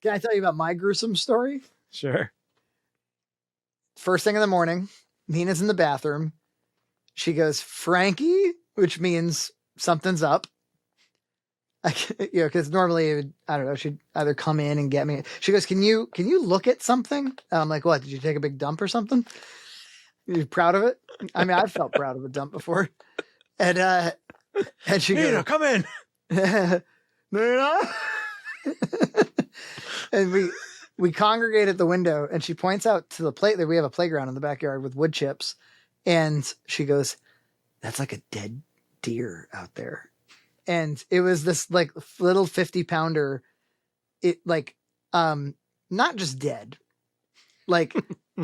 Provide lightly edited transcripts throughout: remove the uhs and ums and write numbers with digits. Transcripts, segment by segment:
Can I tell you about my gruesome story? Sure. First thing in the morning, Nina's in the bathroom. She goes, Frankie, which means something's up. Because normally, I don't know, she'd either come in and get me. She goes, can you look at something? And I'm like, what? Did you take a big dump or something? Are you proud of it? I mean, I've felt proud of a dump before. And she Nina, goes, come in. Nina. And we congregate at the window, and she points out to the plate that we have a playground in the backyard with wood chips. And she goes, that's like a dead deer out there. And it was this like little 50-pounder, not just dead, like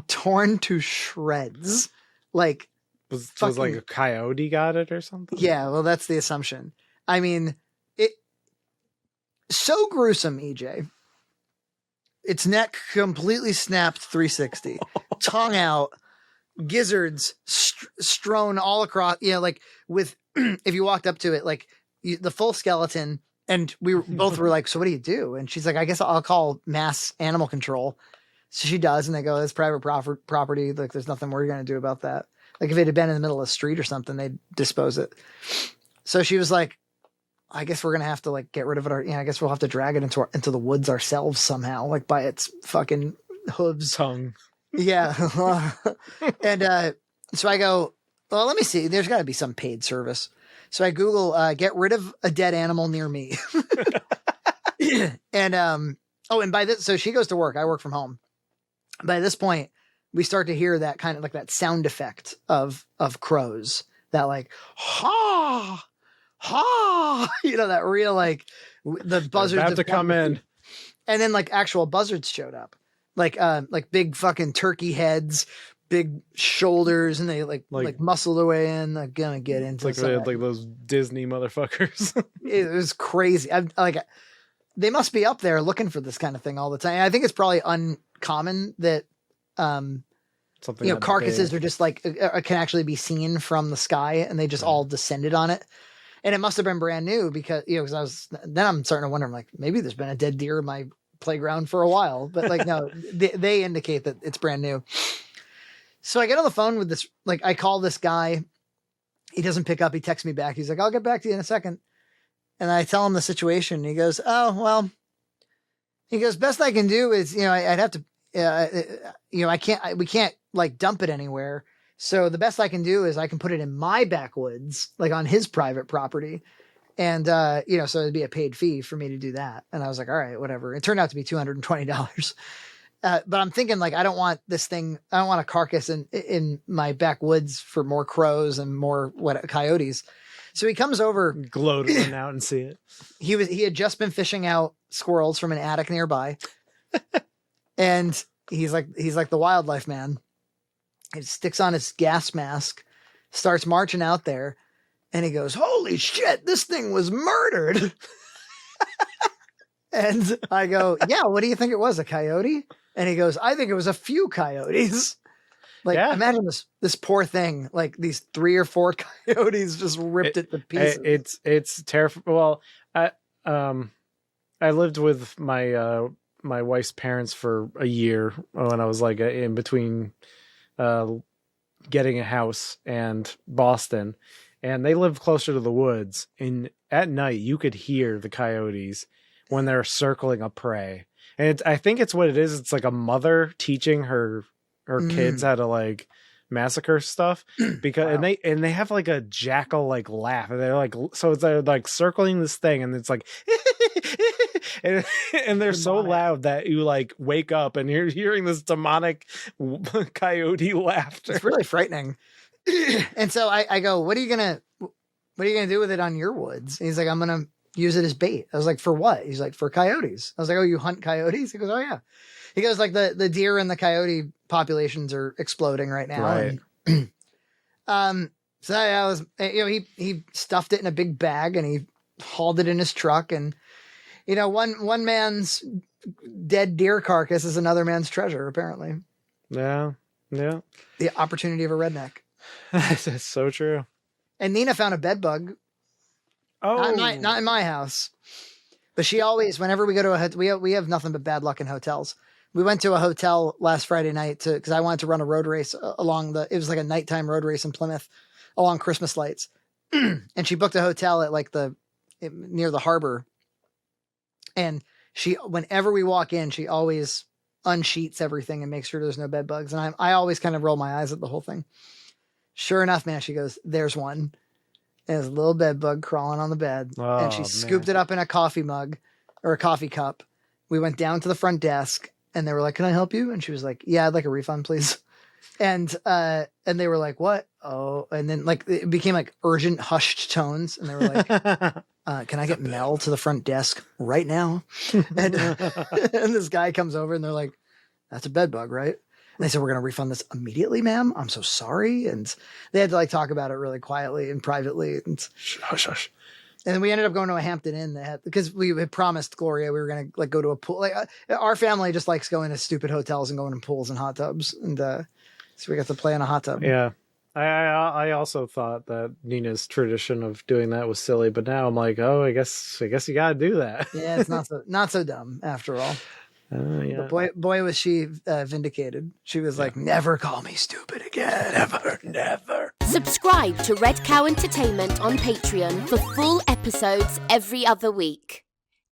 torn to shreds. Like was like a coyote got it or something? Yeah, well, that's the assumption. I mean, it so gruesome, EJ. Its neck completely snapped 360, tongue out, gizzards strewn all across. Like with if you walked up to it, like the full skeleton, and we both were like, "So what do you do?" And she's like, "I guess I'll call mass animal control." So she does, and they go, "It's private property. Like, there's nothing we're going to do about that." Like if it had been in the middle of the street or something, they'd dispose it. So she was like, I guess we're going to have to like get rid of it. I guess we'll have to drag it into the woods ourselves somehow, like by its fucking hooves. Tongue. Yeah. And so I go, well, let me see. There's got to be some paid service. So I Google, get rid of a dead animal near me. And, and by this, so she goes to work. I work from home. By this point, we start to hear that kind of like that sound effect of crows, that like, ha, ha, that real, like the buzzards have to come in. And then like actual buzzards showed up, like big fucking turkey heads, big shoulders, and they like muscled their way in. I'm gonna get into like those Disney motherfuckers. It was crazy. They must be up there looking for this kind of thing all the time. I think it's probably uncommon that carcasses are just like can actually be seen from the sky, and they just all descended on it. And it must have been brand new because because I'm starting to wonder, I'm like, maybe there's been a dead deer in my playground for a while, but like no, they indicate that it's brand new. So I get on the phone with this, like I call this guy, he doesn't pick up, he texts me back, he's like, I'll get back to you in a second. And I tell him the situation, and he goes, oh well, he goes, best I can do is I'd have to we can't like dump it anywhere. So the best I can do is I can put it in my backwoods, like on his private property. And, so it'd be a paid fee for me to do that. And I was like, all right, whatever. It turned out to be $220. But I'm thinking like, I don't want a carcass in my backwoods for more crows and more coyotes. So he comes over, gloat it out and see it. He had just been fishing out squirrels from an attic nearby. And he's like the wildlife man. He sticks on his gas mask, starts marching out there, and he goes, holy shit, this thing was murdered. And I go, yeah, what do you think it was, a coyote? And he goes, I think it was a few coyotes. Like, imagine this poor thing, like these 3 or 4 coyotes just ripped it to pieces. It's terrifying. Well, I lived with my wife's parents for a year when I was like in between getting a house and Boston, and they lived closer to the woods, and at night you could hear the coyotes when they're circling a prey. And I think it's what it is. It's like a mother teaching her kids how to like massacre stuff, because wow. and they have like a jackal like laugh, and they're like, so they're like circling this thing, and it's like and they're so loud that you like wake up and you're hearing this demonic coyote laughter. It's really frightening. And so I go, what are you gonna do with it on your woods? And he's like, I'm gonna use it as bait. I was like, for what? He's like, for coyotes. I was like, oh, you hunt coyotes? He goes, oh yeah. He goes, like the deer and the coyote populations are exploding right now. Right. And, so I was, he stuffed it in a big bag and he hauled it in his truck, and one man's dead deer carcass is another man's treasure, apparently. Yeah. The opportunity of a redneck. That's so true. And Nina found a bed bug. Oh, not in my house, But she always, whenever we go to a hotel, we have nothing but bad luck in hotels. We went to a hotel last Friday night because I wanted to run a road race along it was like a nighttime road race in Plymouth along Christmas lights. And she booked a hotel at like near the harbor. And whenever we walk in, she always unsheets everything and makes sure there's no bed bugs. And I always kind of roll my eyes at the whole thing. Sure enough, man, she goes, there's one. And there's a little bed bug crawling on the bed. Oh, and she scooped it up in a coffee mug or a coffee cup. We went down to the front desk and they were like, can I help you? And she was like, yeah, I'd like a refund, please. And they were like, what? Oh, and then like it became like urgent hushed tones. And they were like, can I get Mel to the front desk right now? And, and this guy comes over and they're like, that's a bed bug, right? And they said, we're going to refund this immediately, ma'am. I'm so sorry. And they had to like talk about it really quietly and privately. And hush, hush. And then we ended up going to a Hampton Inn because we had promised Gloria we were going to like go to a pool. Like our family just likes going to stupid hotels and going to pools and hot tubs. And so we got to play in a hot tub. Yeah. I also thought that Nina's tradition of doing that was silly, but now I'm like, oh, I guess you got to do that. Yeah, it's not so dumb after all. Yeah. But boy was she vindicated. She was like, never call me stupid again. Never. Subscribe to Red Cow Entertainment on Patreon for full episodes every other week.